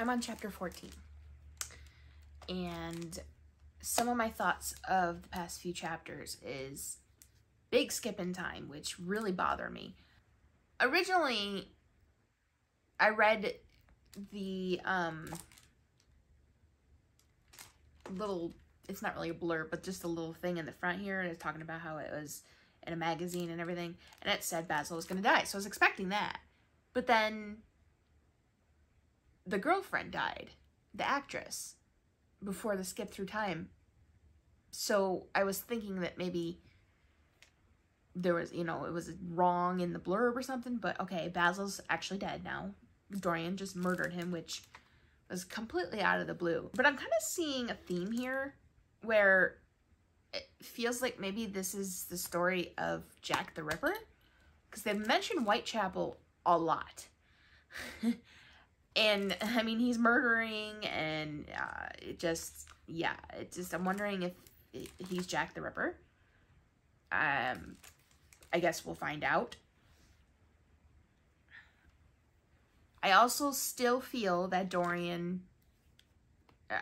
I'm on chapter 14. And some of my thoughts of the past few chapters is big skip in time, which really bother me. Originally, I read the little, it's not really a blurb, but just a little thing in the front here, and it's talking about how it was in a magazine and everything, and it said Basil was going to die, so I was expecting that. But then the girlfriend died, the actress, before the skip through time. So I was thinking that maybe there was, you know, it was wrong in the blurb or something, but okay, Basil's actually dead now. Dorian just murdered him, which was completely out of the blue. But I'm kind of seeing a theme here where it feels like maybe this is the story of Jack the Ripper, because they've mentioned Whitechapel a lot. And I mean, he's murdering, and it just, yeah, it's just, I'm wondering if he's Jack the Ripper. I guess we'll find out. I also still feel that Dorian,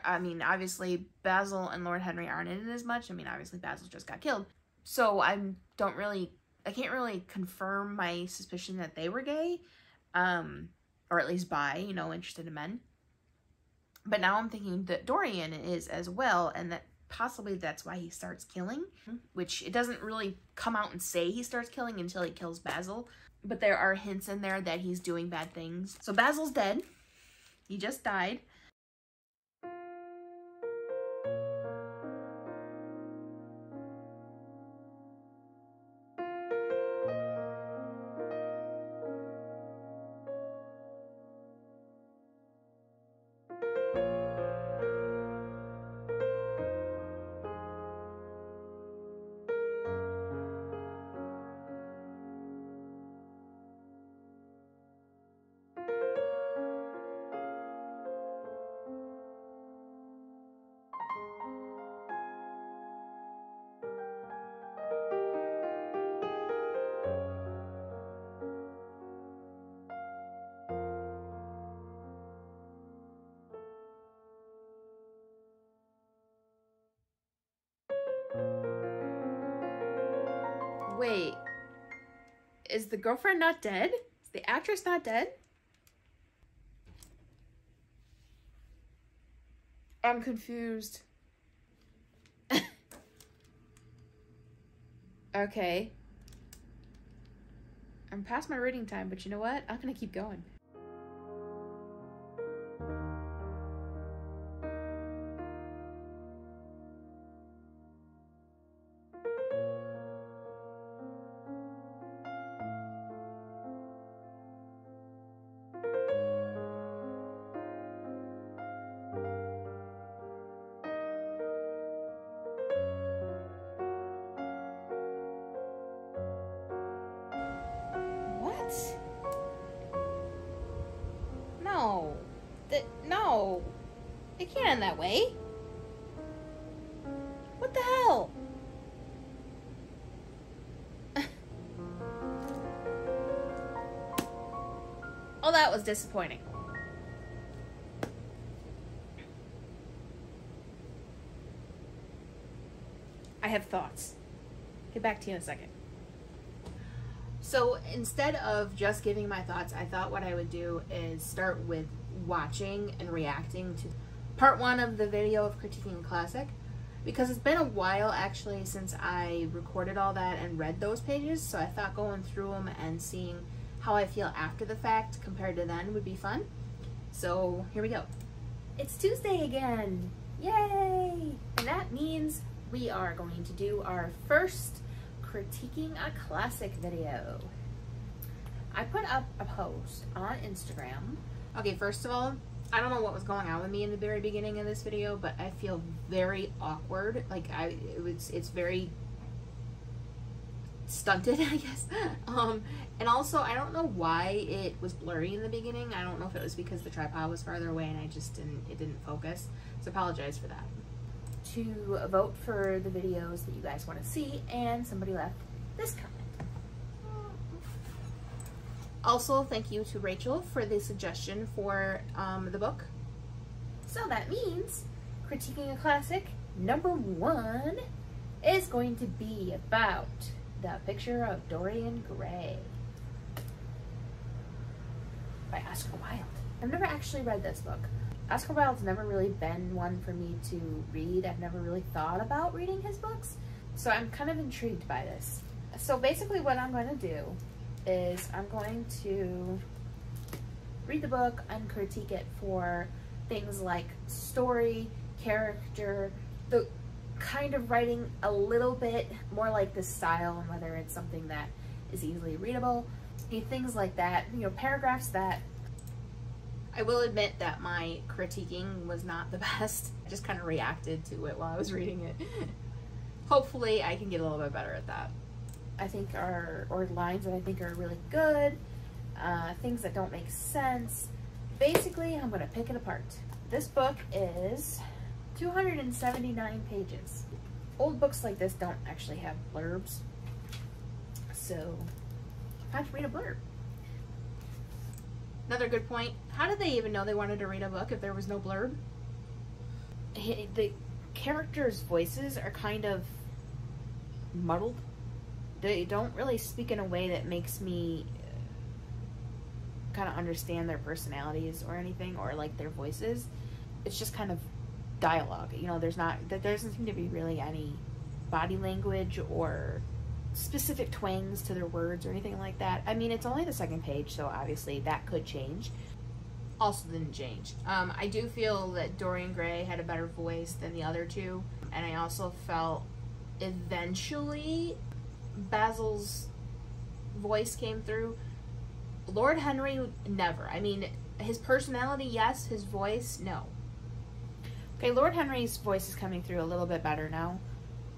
I mean, obviously Basil and Lord Henry aren't in it as much. I mean, obviously Basil just got killed. So I can't really confirm my suspicion that they were gay, or at least bi, you know, interested in men. But now I'm thinking that Dorian is as well, and that possibly that's why he starts killing, which it doesn't really come out and say he starts killing until he kills Basil. But there are hints in there that he's doing bad things. So Basil's dead. He just died. Wait, is the girlfriend not dead? Is the actress not dead? I'm confused. Okay. I'm past my reading time, but you know what? I'm gonna keep going. No. No. It can't end that way. What the hell? Oh, that was disappointing. I have thoughts. Get back to you in a second. So instead of just giving my thoughts, I thought what I would do is start with watching and reacting to part 1 of the video of critiquing a classic, because it's been a while actually since I recorded all that and read those pages, so I thought going through them and seeing how I feel after the fact compared to then would be fun. So here we go. It's Tuesday again. Yay! And that means we are going to do our first critiquing a classic video. I put up a post on Instagram. Okay, first of all, I don't know what was going on with me in the very beginning of this video, but I feel very awkward. Like it's very stunted, I guess. And also I don't know why it was blurry in the beginning. I don't know if it was because the tripod was farther away and it didn't focus. So I apologize for that. To vote for the videos that you guys want to see, and somebody left this comment. Also, thank you to Rachel for the suggestion for the book. So that means critiquing a classic number 1 is going to be about The Picture of Dorian Gray by Oscar Wilde. I've never actually read this book. Oscar Wilde's never really been one for me to read. I've never really thought about reading his books, so I'm kind of intrigued by this. So basically what I'm going to do is I'm going to read the book and critique it for things like story, character, the kind of writing a little bit more like the style and whether it's something that is easily readable, things like that, you know, paragraphs that I will admit that my critiquing was not the best. I just kind of reacted to it while I was reading it. Hopefully I can get a little bit better at that. I think or lines that I think are really good, things that don't make sense. Basically, I'm going to pick it apart. This book is 279 pages. Old books like this don't actually have blurbs, so I have to read a blurb. Another good point, how did they even know they wanted to read a book if there was no blurb? The characters' voices are kind of muddled. They don't really speak in a way that makes me kind of understand their personalities or anything, or like their voices. It's just kind of dialogue. You know, there doesn't seem to be really any body language or specific twangs to their words or anything like that. I mean, it's only the second page, so obviously that could change. Also didn't change. I do feel that Dorian Gray had a better voice than the other two, and I also felt eventually Basil's voice came through. Lord Henry, never. I mean, his personality, yes. His voice, no. Okay, Lord Henry's voice is coming through a little bit better now.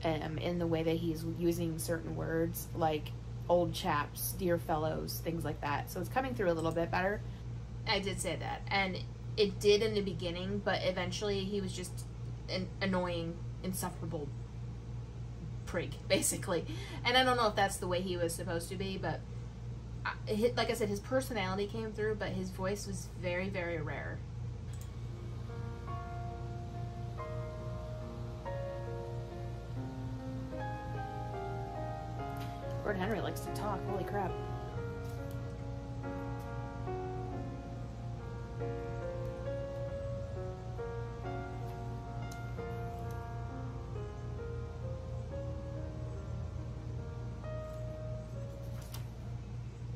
In the way that he's using certain words like old chaps, dear fellows, things like that. So it's coming through a little bit better. I did say that. And it did in the beginning, but eventually he was just an annoying, insufferable prig, basically. And I don't know if that's the way he was supposed to be, but like I said, his personality came through, but his voice was very, very rare. Lord Henry likes to talk, holy crap.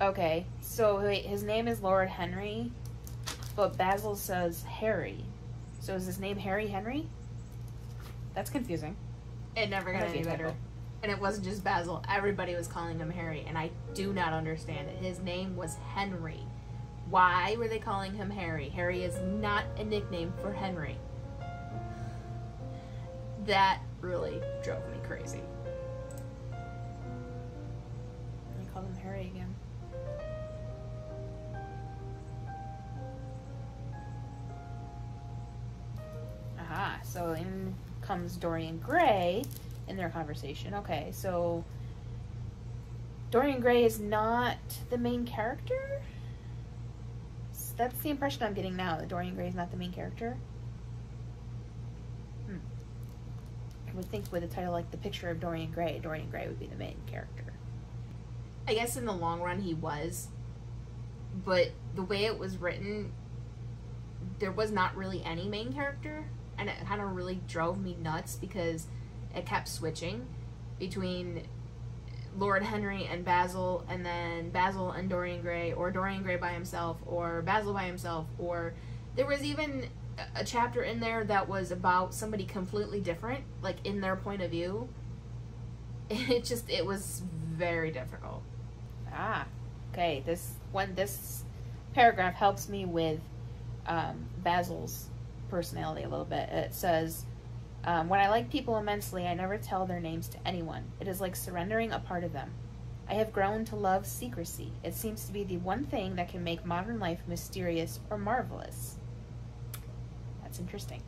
Okay, so wait, his name is Lord Henry, but Basil says Harry. So is his name Harry Henry? That's confusing. It never got any better. And it wasn't just Basil. Everybody was calling him Harry, and I do not understand it. His name was Henry. Why were they calling him Harry? Harry is not a nickname for Henry. That really drove me crazy. I called him Harry again. Aha, so in comes Dorian Gray in their conversation. Okay, so Dorian Gray is not the main character? That's the impression I'm getting now, that Dorian Gray is not the main character. I would think with a title like The Picture of Dorian Gray would be the main character. I guess in the long run he was, but the way it was written, there was not really any main character, and it kind of really drove me nuts because it kept switching between Lord Henry and Basil, and then Basil and Dorian Gray, or Dorian Gray by himself, or Basil by himself, or there was even a chapter in there that was about somebody completely different, like in their point of view. It was very difficult. Ah, okay, this paragraph helps me with Basil's personality a little bit. It says, when I like people immensely, I never tell their names to anyone. It is like surrendering a part of them. I have grown to love secrecy. It seems to be the one thing that can make modern life mysterious or marvelous. That's interesting.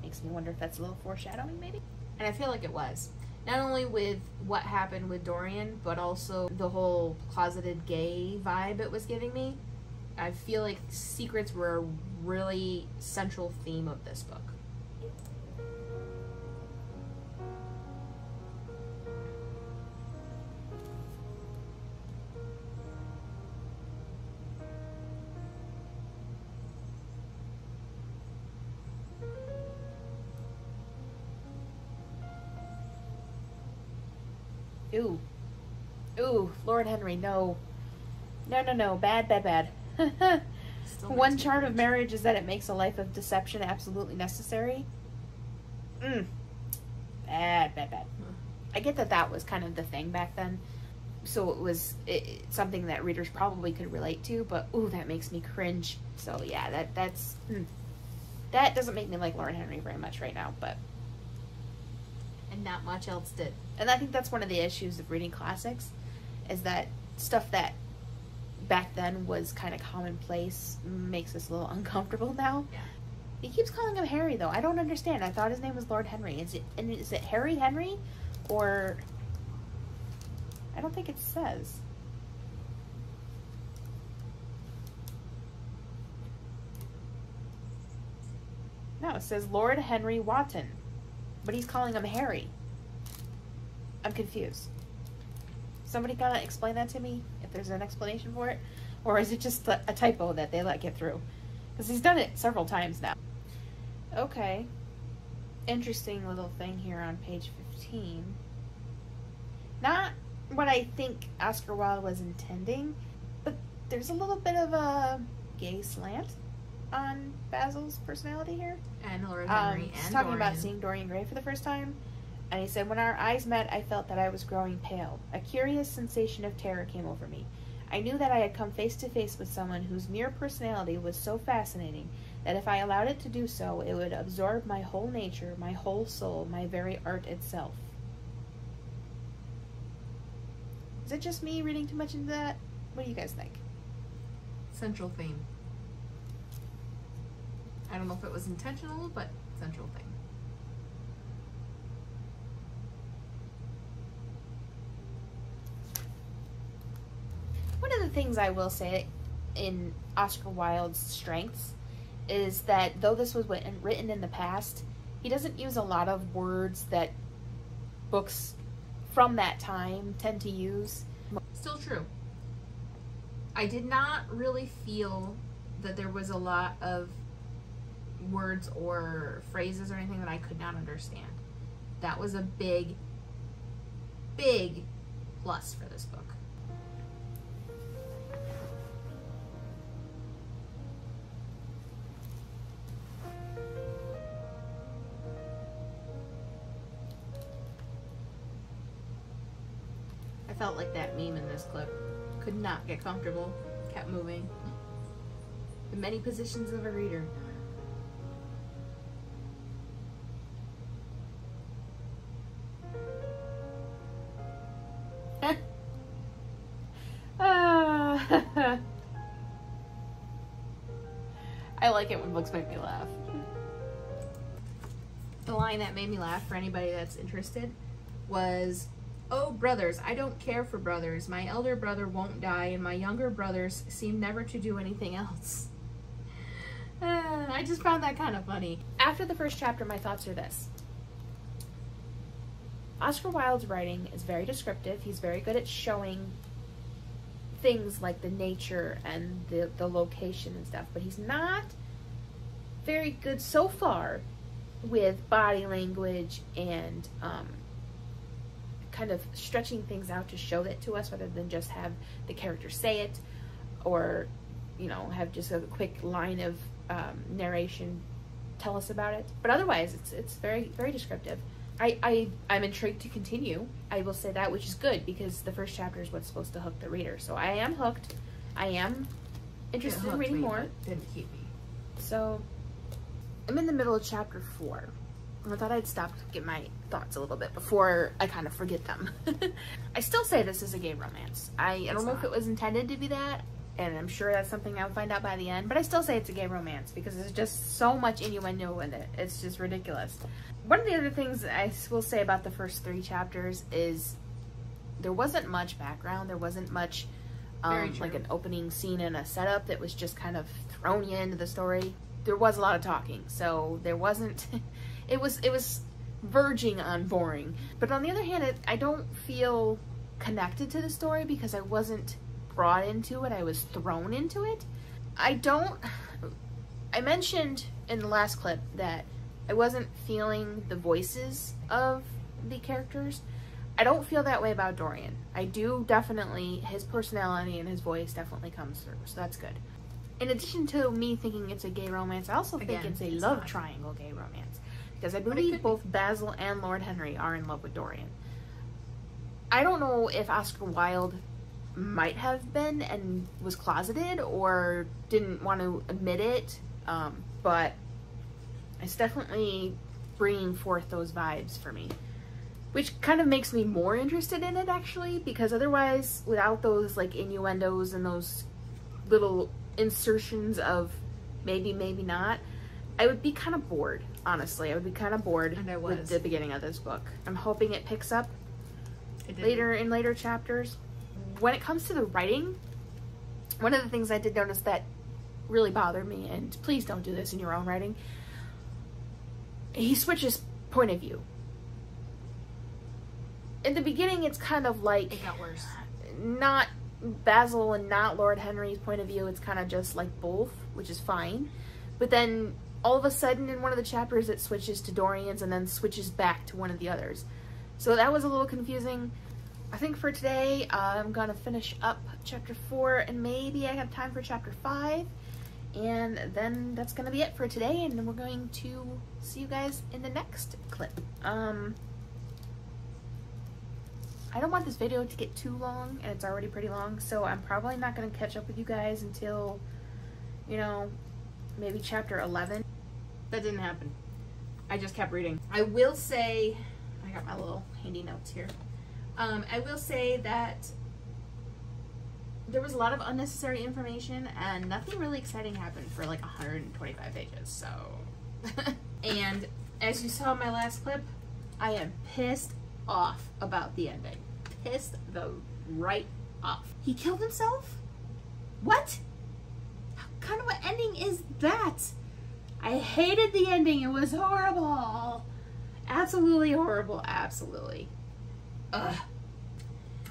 Makes me wonder if that's a little foreshadowing, maybe? And I feel like it was. Not only with what happened with Dorian, but also the whole closeted gay vibe it was giving me. I feel like secrets were a really central theme of this book. Ooh. Ooh, Lord Henry, no. No, no, no. Bad, bad, bad. One charm of marriage is that it makes a life of deception absolutely necessary. Bad, bad, bad. I get that that was kind of the thing back then. So it was something that readers probably could relate to, but ooh, that makes me cringe. So yeah, that doesn't make me like Lord Henry very much right now, but... And not much else did. And I think that's one of the issues of reading classics, is that stuff that back then was kind of commonplace makes us a little uncomfortable now. Yeah. He keeps calling him Harry, though. I don't understand. I thought his name was Lord Henry. Is it Harry Henry? Or... I don't think it says. No, it says Lord Henry Wotton. But he's calling him Harry. I'm confused. Somebody gotta explain that to me, if there's an explanation for it. Or is it just a typo that they let get through? Because he's done it several times now. Okay. Interesting little thing here on page 15. Not what I think Oscar Wilde was intending, but there's a little bit of a gay slant on Basil's personality here. And Lord Henry he's talking about seeing Dorian Gray for the first time. And he said, when our eyes met, I felt that I was growing pale. A curious sensation of terror came over me. I knew that I had come face to face with someone whose mere personality was so fascinating that if I allowed it to do so, it would absorb my whole nature, my whole soul, my very art itself. Is it just me reading too much into that? What do you guys think? Central theme. I don't know if it was intentional, but central theme. One of the things I will say in Oscar Wilde's strengths is that though this was written in the past, he doesn't use a lot of words that books from that time tend to use. Still true. I did not really feel that there was a lot of words or phrases or anything that I could not understand. That was a big, big plus for this book. I felt like that meme in this clip. Could not get comfortable. Kept moving. The many positions of a reader. I like it when books make me laugh. The line that made me laugh, for anybody that's interested, was, "Oh, brothers, I don't care for brothers. My elder brother won't die, and my younger brothers seem never to do anything else." I just found that kind of funny. After the first chapter, my thoughts are this. Oscar Wilde's writing is very descriptive. He's very good at showing things like the nature and the location and stuff, but he's not very good so far with body language and kind of stretching things out to show that to us, rather than just have the character say it, or, you know, have just a quick line of narration tell us about it. But otherwise, it's very, very descriptive. I'm intrigued to continue. I will say that, which is good, because the first chapter is what's supposed to hook the reader. So I am hooked. I am interested in reading more. Didn't keep me. So I'm in the middle of chapter 4. I thought I'd stop to get my thoughts a little bit before I kind of forget them. I still say this is a gay romance. I don't know if it was intended to be that, and I'm sure that's something I'll find out by the end, but I still say it's a gay romance because there's just so much innuendo in it. It's just ridiculous. One of the other things I will say about the first 3 chapters is there wasn't much background. There wasn't much like an opening scene and a setup that was just kind of thrown you into the story. There was a lot of talking, so there wasn't, it was verging on boring. But on the other hand, I don't feel connected to the story because I wasn't brought into it, I was thrown into it. I mentioned in the last clip that I wasn't feeling the voices of the characters. I don't feel that way about Dorian. I do definitely, his personality and his voice definitely comes through, so that's good. In addition to me thinking it's a gay romance, I also think it's a love triangle gay romance. Because I believe both Basil and Lord Henry are in love with Dorian. I don't know if Oscar Wilde might have been and was closeted or didn't want to admit it, but it's definitely bringing forth those vibes for me, which kind of makes me more interested in it actually, because otherwise without those like innuendos and those little insertions of maybe not, I would be kind of bored. Honestly, I would be kind of bored with the beginning of this book. I'm hoping it picks up later chapters. When it comes to the writing, one of the things I did notice that really bothered me, and please don't do this in your own writing, he switches point of view. In the beginning, it's kind of like it got worse. Not Basil and not Lord Henry's point of view. It's kind of just like both, which is fine. But then all of a sudden in one of the chapters it switches to Dorian's and then switches back to one of the others. So that was a little confusing. I think for today, I'm going to finish up chapter 4 and maybe I have time for chapter 5. And then that's going to be it for today, and then we're going to see you guys in the next clip. I don't want this video to get too long, and it's already pretty long, so I'm probably not going to catch up with you guys until, you know, maybe chapter 11. That didn't happen. I just kept reading. I will say, I got my little handy notes here. I will say that there was a lot of unnecessary information and nothing really exciting happened for like 125 pages, so. And as you saw in my last clip, I am pissed off about the ending. Pissed the right off. He killed himself? What? What kind of an ending is that? I hated the ending. It was horrible. Absolutely horrible. Absolutely. Ugh.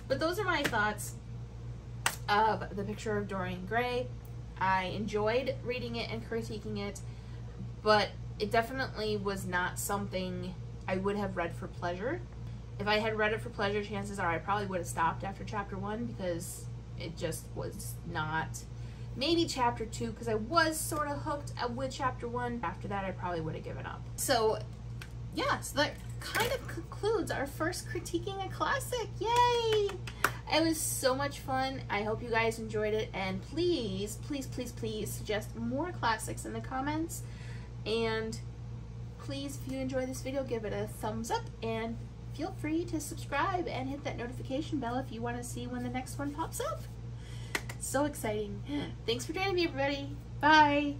But those are my thoughts of The Picture of Dorian Gray. I enjoyed reading it and critiquing it, but it definitely was not something I would have read for pleasure. If I had read it for pleasure, chances are I probably would have stopped after chapter 1 because it just was not. Maybe chapter 2 because I was sort of hooked with chapter 1. After that, I probably would have given up. So yeah, so that kind of concludes our first critiquing a classic. Yay! It was so much fun. I hope you guys enjoyed it, and please, please, please, please suggest more classics in the comments. And please, if you enjoy this video, give it a thumbs up, and feel free to subscribe and hit that notification bell if you want to see when the next one pops up. So exciting. Thanks for joining me, everybody. Bye.